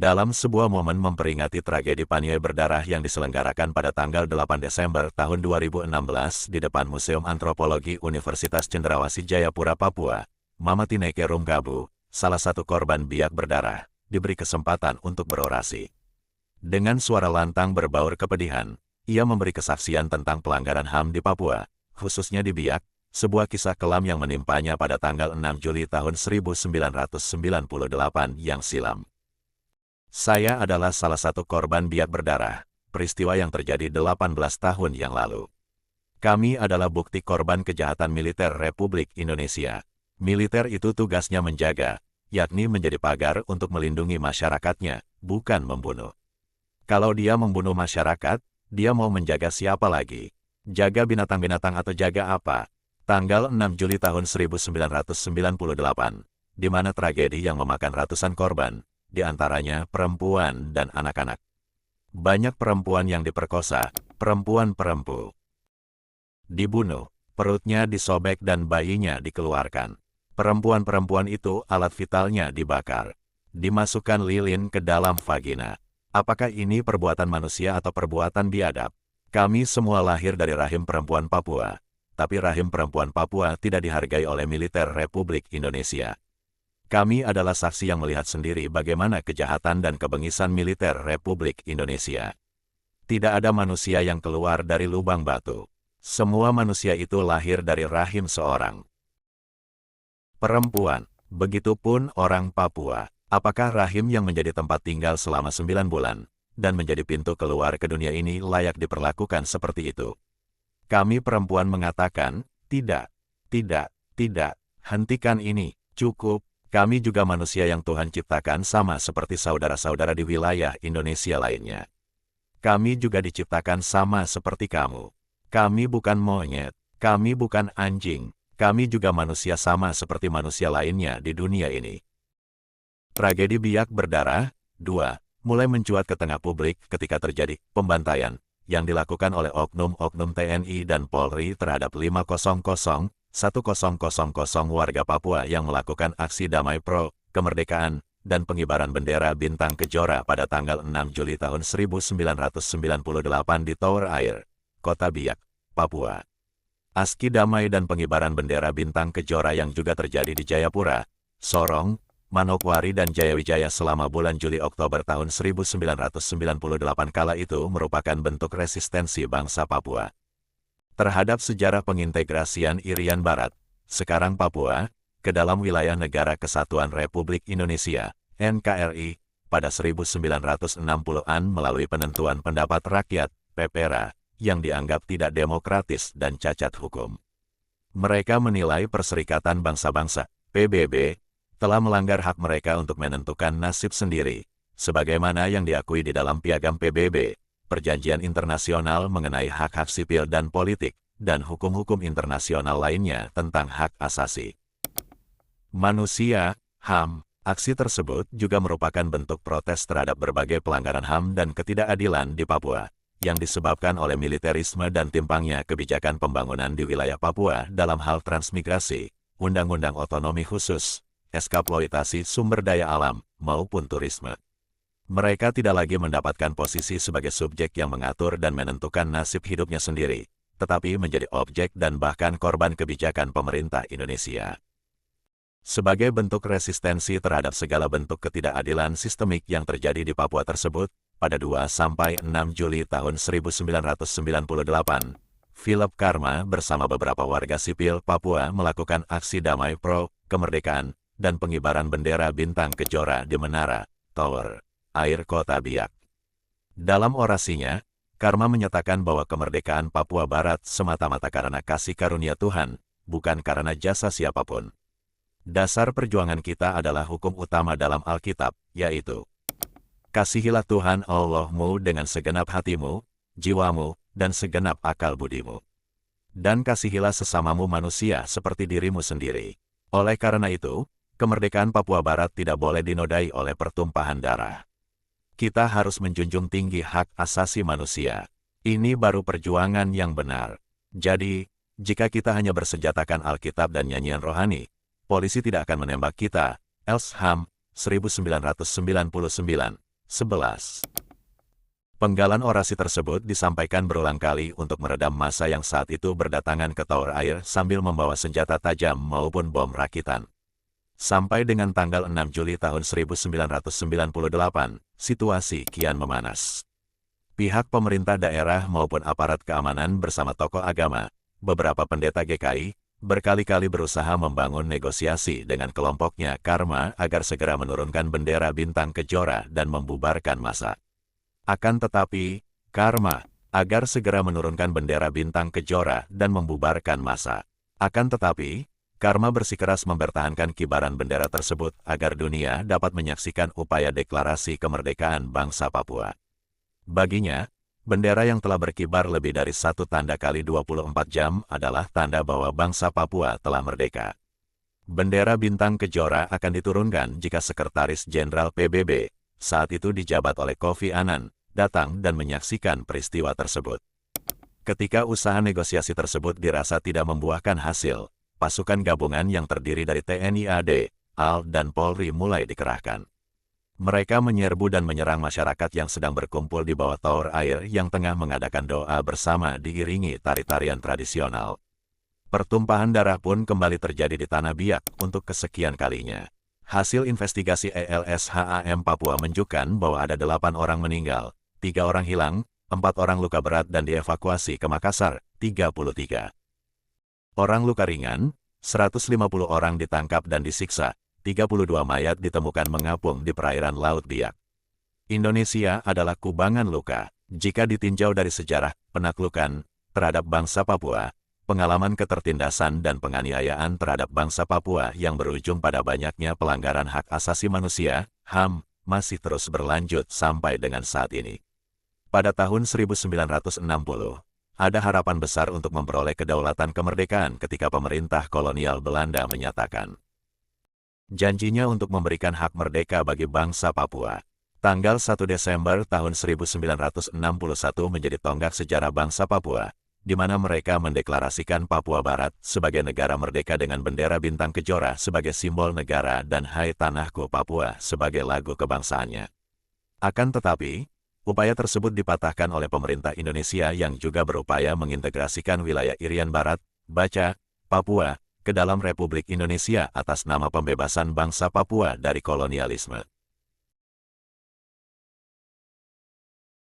Dalam sebuah momen memperingati tragedi Paniai berdarah yang diselenggarakan pada tanggal 8 Desember tahun 2016 di depan Museum Antropologi Universitas Cendrawasih Jayapura, Papua, Mama Tineke Rumgabu, salah satu korban biak berdarah, diberi kesempatan untuk berorasi. Dengan suara lantang berbaur kepedihan, ia memberi kesaksian tentang pelanggaran HAM di Papua, khususnya di Biak, sebuah kisah kelam yang menimpanya pada tanggal 6 Juli tahun 1998 yang silam. Saya adalah salah satu korban biak berdarah, peristiwa yang terjadi 18 tahun yang lalu. Kami adalah bukti korban kejahatan militer Republik Indonesia. Militer itu tugasnya menjaga, yakni menjadi pagar untuk melindungi masyarakatnya, bukan membunuh. Kalau dia membunuh masyarakat, dia mau menjaga siapa lagi? Jaga binatang-binatang atau jaga apa? Tanggal 6 Juli tahun 1998, di mana tragedi yang memakan ratusan korban, di antaranya perempuan dan anak-anak. Banyak perempuan yang diperkosa, perempuan-perempu dibunuh, perutnya disobek dan bayinya dikeluarkan. Perempuan-perempuan itu alat vitalnya dibakar, dimasukkan lilin ke dalam vagina. Apakah ini perbuatan manusia atau perbuatan biadab? Kami semua lahir dari rahim perempuan Papua, tapi rahim perempuan Papua tidak dihargai oleh militer Republik Indonesia. Kami adalah saksi yang melihat sendiri bagaimana kejahatan dan kebengisan militer Republik Indonesia. Tidak ada manusia yang keluar dari lubang batu. Semua manusia itu lahir dari rahim seorang perempuan. Begitupun orang Papua. Apakah rahim yang menjadi tempat tinggal selama 9 bulan dan menjadi pintu keluar ke dunia ini layak diperlakukan seperti itu? Kami perempuan mengatakan, tidak, tidak, tidak, hentikan ini, cukup. Kami juga manusia yang Tuhan ciptakan sama seperti saudara-saudara di wilayah Indonesia lainnya. Kami juga diciptakan sama seperti kamu. Kami bukan monyet, kami bukan anjing, kami juga manusia sama seperti manusia lainnya di dunia ini. Tragedi biak berdarah, 2, mulai mencuat ke tengah publik ketika terjadi pembantaian yang dilakukan oleh oknum-oknum TNI dan Polri terhadap 500 warga Papua yang melakukan aksi damai pro kemerdekaan dan pengibaran bendera bintang kejora pada tanggal 6 Juli tahun 1998 di Tower Air, Kota Biak, Papua. Aksi damai dan pengibaran bendera bintang kejora yang juga terjadi di Jayapura, Sorong, Manokwari dan Jayawijaya selama bulan Juli-Oktober tahun 1998 kala itu merupakan bentuk resistensi bangsa Papua terhadap sejarah pengintegrasian Irian Barat, sekarang Papua, ke dalam wilayah Negara Kesatuan Republik Indonesia, NKRI, pada 1960-an melalui penentuan pendapat rakyat, PPRA, yang dianggap tidak demokratis dan cacat hukum. Mereka menilai Perserikatan Bangsa-Bangsa, PBB, telah melanggar hak mereka untuk menentukan nasib sendiri, sebagaimana yang diakui di dalam Piagam PBB, Perjanjian Internasional mengenai hak-hak sipil dan politik, dan hukum-hukum internasional lainnya tentang hak asasi manusia, HAM. Aksi tersebut juga merupakan bentuk protes terhadap berbagai pelanggaran HAM dan ketidakadilan di Papua, yang disebabkan oleh militerisme dan timpangnya kebijakan pembangunan di wilayah Papua dalam hal transmigrasi, Undang-Undang Otonomi Khusus, eksploitasi sumber daya alam, maupun turisme. Mereka tidak lagi mendapatkan posisi sebagai subjek yang mengatur dan menentukan nasib hidupnya sendiri, tetapi menjadi objek dan bahkan korban kebijakan pemerintah Indonesia. Sebagai bentuk resistensi terhadap segala bentuk ketidakadilan sistemik yang terjadi di Papua tersebut, pada 2-6 Juli tahun 1998, Philip Karma bersama beberapa warga sipil Papua melakukan aksi damai pro kemerdekaan dan pengibaran bendera bintang kejora di Menara, Tower Air Kota Biak. Dalam orasinya, Karma menyatakan bahwa kemerdekaan Papua Barat semata-mata karena kasih karunia Tuhan, bukan karena jasa siapapun. Dasar perjuangan kita adalah hukum utama dalam Alkitab, yaitu kasihilah Tuhan Allahmu dengan segenap hatimu, jiwamu, dan segenap akal budimu. Dan kasihilah sesamamu manusia seperti dirimu sendiri. Oleh karena itu, kemerdekaan Papua Barat tidak boleh dinodai oleh pertumpahan darah. Kita harus menjunjung tinggi hak asasi manusia. Ini baru perjuangan yang benar. Jadi, jika kita hanya bersenjatakan Alkitab dan nyanyian rohani, polisi tidak akan menembak kita. Els HAM 1999 11. Penggalan orasi tersebut disampaikan berulang kali untuk meredam massa yang saat itu berdatangan ke Tower Air sambil membawa senjata tajam maupun bom rakitan. Sampai dengan tanggal 6 Juli tahun 1998, situasi kian memanas. Pihak pemerintah daerah maupun aparat keamanan bersama tokoh agama, beberapa pendeta GKI, berkali-kali berusaha membangun negosiasi dengan kelompoknya Karma agar segera menurunkan bendera bintang kejora dan membubarkan massa. Akan tetapi, Karma agar segera menurunkan bendera bintang kejora dan membubarkan massa. Akan tetapi, Karma bersikeras mempertahankan kibaran bendera tersebut agar dunia dapat menyaksikan upaya deklarasi kemerdekaan bangsa Papua. Baginya, bendera yang telah berkibar lebih dari satu tanda kali 24 jam adalah tanda bahwa bangsa Papua telah merdeka. Bendera bintang kejora akan diturunkan jika Sekretaris Jenderal PBB, saat itu dijabat oleh Kofi Annan, datang dan menyaksikan peristiwa tersebut. Ketika usaha negosiasi tersebut dirasa tidak membuahkan hasil, pasukan gabungan yang terdiri dari TNI AD, AL, dan Polri mulai dikerahkan. Mereka menyerbu dan menyerang masyarakat yang sedang berkumpul di bawah Tower Air yang tengah mengadakan doa bersama diiringi tari-tarian tradisional. Pertumpahan darah pun kembali terjadi di Tanah Biak untuk kesekian kalinya. Hasil investigasi ELSHAM Papua menunjukkan bahwa ada 8 orang meninggal, 3 orang hilang, 4 orang luka berat dan dievakuasi ke Makassar, 33 orang luka ringan, 150 orang ditangkap dan disiksa, 32 mayat ditemukan mengapung di perairan Laut Biak. Indonesia adalah kubangan luka. Jika ditinjau dari sejarah penaklukan terhadap bangsa Papua, pengalaman ketertindasan dan penganiayaan terhadap bangsa Papua yang berujung pada banyaknya pelanggaran hak asasi manusia, HAM, masih terus berlanjut sampai dengan saat ini. Pada tahun 1960, ada harapan besar untuk memperoleh kedaulatan kemerdekaan ketika pemerintah kolonial Belanda menyatakan janjinya untuk memberikan hak merdeka bagi bangsa Papua. Tanggal 1 Desember tahun 1961 menjadi tonggak sejarah bangsa Papua, di mana mereka mendeklarasikan Papua Barat sebagai negara merdeka dengan bendera bintang kejora sebagai simbol negara dan Hai Tanahku Papua sebagai lagu kebangsaannya. Akan tetapi, upaya tersebut dipatahkan oleh pemerintah Indonesia yang juga berupaya mengintegrasikan wilayah Irian Barat, Baca, Papua, ke dalam Republik Indonesia atas nama pembebasan bangsa Papua dari kolonialisme.